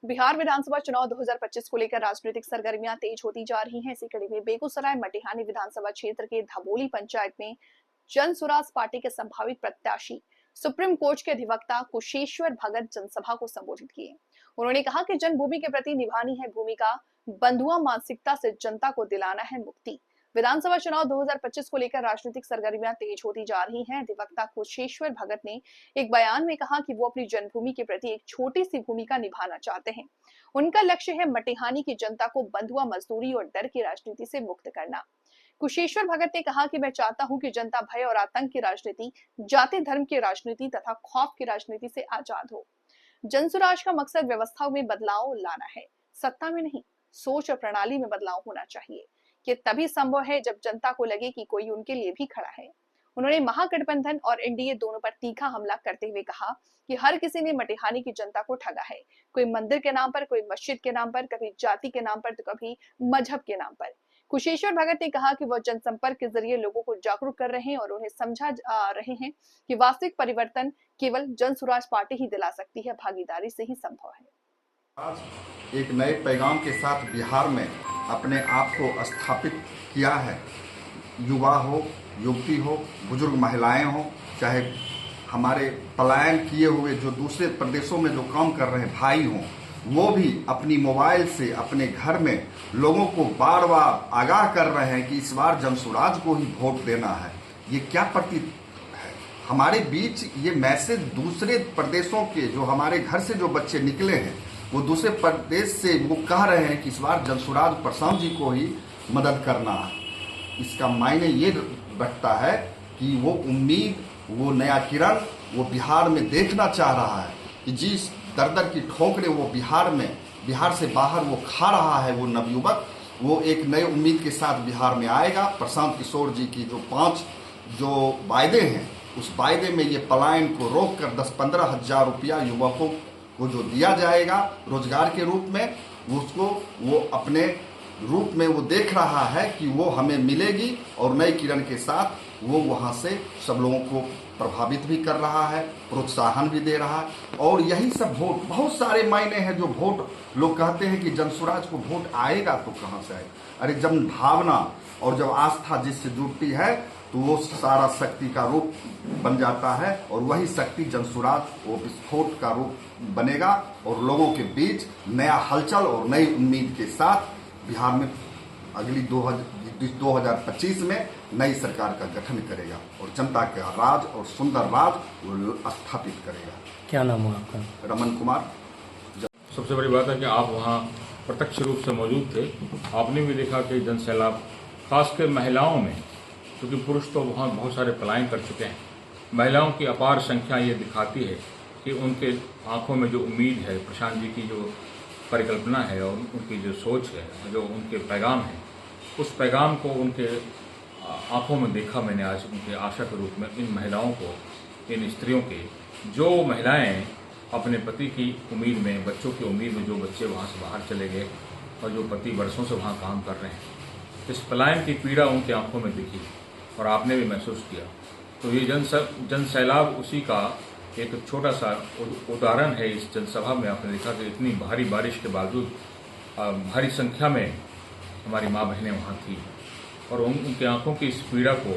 बिहार विधानसभा चुनाव 2025 को लेकर राजनीतिक सरगर्मियां तेज होती जा रही हैं। इसी कड़ी में बेगूसराय मटिहानी विधानसभा क्षेत्र के धबोली पंचायत में जन सुराज पार्टी के संभावित प्रत्याशी सुप्रीम कोर्ट के अधिवक्ता कुशेश्वर भगत जनसभा को संबोधित किए। उन्होंने कहा कि जन्मभूमि के प्रति निभानी है भूमिका, बंधुआ मानसिकता से जनता को दिलाना है मुक्ति। विधानसभा चुनाव 2025 को लेकर राजनीतिक सरगर्मियां तेज होती जा रही हैं। अधिवक्ता कुशेश्वर भगत ने एक बयान में कहा कि वो अपनी जन्मभूमि के प्रति एक छोटी सी भूमिका निभाना चाहते हैं। उनका लक्ष्य है मटिहानी की जनता को बंधुआ मजदूरी और डर की राजनीति से मुक्त करना। कुशेश्वर भगत ने कहा कि मैं चाहता हूं कि जनता भय और आतंक की राजनीति, जाति धर्म की राजनीति तथा खौफ की राजनीति से आजाद हो। जनसुराज का मकसद व्यवस्था में बदलाव लाना है, सत्ता में नहीं। सोच और प्रणाली में बदलाव होना चाहिए। ये तभी संभव है जब जनता को लगे कि कोई उनके लिए भी खड़ा है। उन्होंने महागठबंधन और एनडीए दोनों पर तीखा हमला करते हुए कहा कि हर किसी ने मटिहानी की जनता को ठगा है। कोई मंदिर के नाम पर, कोई मस्जिद के नाम पर, कभी जाति के नाम पर तो कभी मजहब के नाम पर। कुशेश्वर भगत ने कहा कि वह जनसंपर्क के जरिए लोगों को जागरूक कर रहे हैं और उन्हें समझा रहे हैं कि वास्तविक परिवर्तन केवल जनसुराज पार्टी ही दिला सकती है, भागीदारी से ही संभव है। आज एक नए पैगाम के साथ बिहार में अपने आप को स्थापित किया है। युवा हो, युवती हो, बुजुर्ग महिलाएं हो, चाहे हमारे पलायन किए हुए जो दूसरे प्रदेशों में जो काम कर रहे भाई हों, वो भी अपनी मोबाइल से अपने घर में लोगों को बार बार आगाह कर रहे हैं कि इस बार जनसुराज को ही वोट देना है। ये क्या प्रतीत है हमारे बीच? ये मैसेज दूसरे प्रदेशों के जो हमारे घर से जो बच्चे निकले हैं, वो दूसरे प्रदेश से वो कह रहे हैं कि इस बार जनसुराज प्रसाद जी को ही मदद करना है। इसका मायने ये रखता है कि वो उम्मीद, वो नया किरण वो बिहार में देखना चाह रहा है कि जिस दर दर की ठोकरें वो बिहार से बाहर वो खा रहा है, वो नवयुवक वो एक नए उम्मीद के साथ बिहार में आएगा। प्रशांत किशोर जी की जो 5 वायदे हैं, उस वायदे में ये पलायन को रोक कर 10-15 हज़ार रुपया युवकों को जो दिया जाएगा रोजगार के रूप में, उसको वो अपने रूप में वो देख रहा है कि वो हमें मिलेगी और नई किरण के साथ वो वहाँ से सब लोगों को प्रभावित भी कर रहा है, प्रोत्साहन भी दे रहा है। और यही सब वोट, बहुत सारे मायने हैं जो वोट लोग कहते हैं कि जनसुराज को वोट आएगा तो कहाँ से आएगा। अरे जब भावना और जब आस्था जिससे जुड़ती है तो वो सारा शक्ति का रूप बन जाता है और वही शक्ति जनसुराज वो विस्फोट का रूप बनेगा और लोगों के बीच नया हलचल और नई उम्मीद के साथ बिहार में अगली 2025 में नई सरकार का गठन करेगा और जनता का राज और सुंदर राज वो स्थापित करेगा। क्या नाम है आपका? रमन कुमार। सबसे बड़ी बात है कि आप वहाँ प्रत्यक्ष रूप से मौजूद थे। आपने भी देखा कि जन सैलाब खासकर महिलाओं में, क्योंकि पुरुष तो वहाँ बहुत सारे पलायन कर चुके हैं, महिलाओं की अपार संख्या ये दिखाती है कि उनके आंखों में जो उम्मीद है, प्रशांत जी की जो परिकल्पना है और उनकी जो सोच है, जो उनके पैगाम है, उस पैगाम को उनके आंखों में देखा मैंने आज उनके आशा के रूप में। इन महिलाओं को, इन स्त्रियों के, जो महिलाएं अपने पति की उम्मीद में, बच्चों की उम्मीद में, जो बच्चे वहाँ से बाहर चले गए और जो पति वर्षों से वहाँ काम कर रहे हैं, इस पलायन की पीड़ा उनकी आंखों में दिखी और आपने भी महसूस किया। तो ये जन सैलाब उसी का एक छोटा सा उदाहरण है। इस जनसभा में आपने देखा कि इतनी भारी बारिश के बावजूद भारी संख्या में हमारी माँ बहनें वहाँ थी और उनकी आंखों की इस पीड़ा को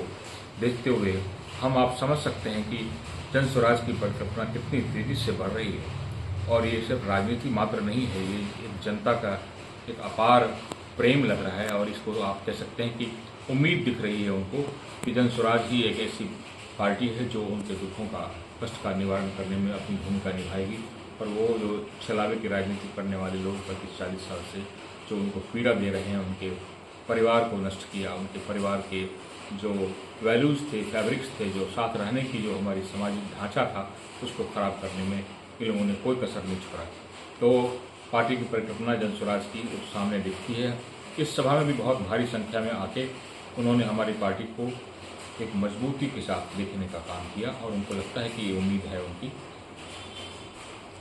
देखते हुए हम आप समझ सकते हैं कि जनसुराज की परिकल्पना कितनी तेज़ी से बढ़ रही है। और ये सिर्फ राजनीति मात्र नहीं है, ये एक जनता का एक अपार प्रेम लग रहा है और इसको आप कह सकते हैं कि उम्मीद दिख रही है उनको कि जनसुराज ही एक ऐसी पार्टी है जो उनके दुखों का, कष्ट का निवारण करने में अपनी भूमिका निभाएगी। और वो जो छलावे की राजनीति करने वाले लोग 35-40 साल से जो उनको पीड़ा दे रहे हैं, उनके परिवार को नष्ट किया, उनके परिवार के जो वैल्यूज़ थे, फैब्रिक्स थे, जो साथ रहने की जो हमारी सामाजिक ढांचा था, उसको ख़राब करने में इन लोगों ने कोई कसर नहीं छोड़ा। तो पार्टी की परिकल्पना जनसुराज की सामने दिखती है। इस सभा में भी बहुत भारी संख्या में आके उन्होंने हमारी पार्टी को एक मजबूती के साथ देखने का काम किया और उनको लगता है कि ये उम्मीद है उनकी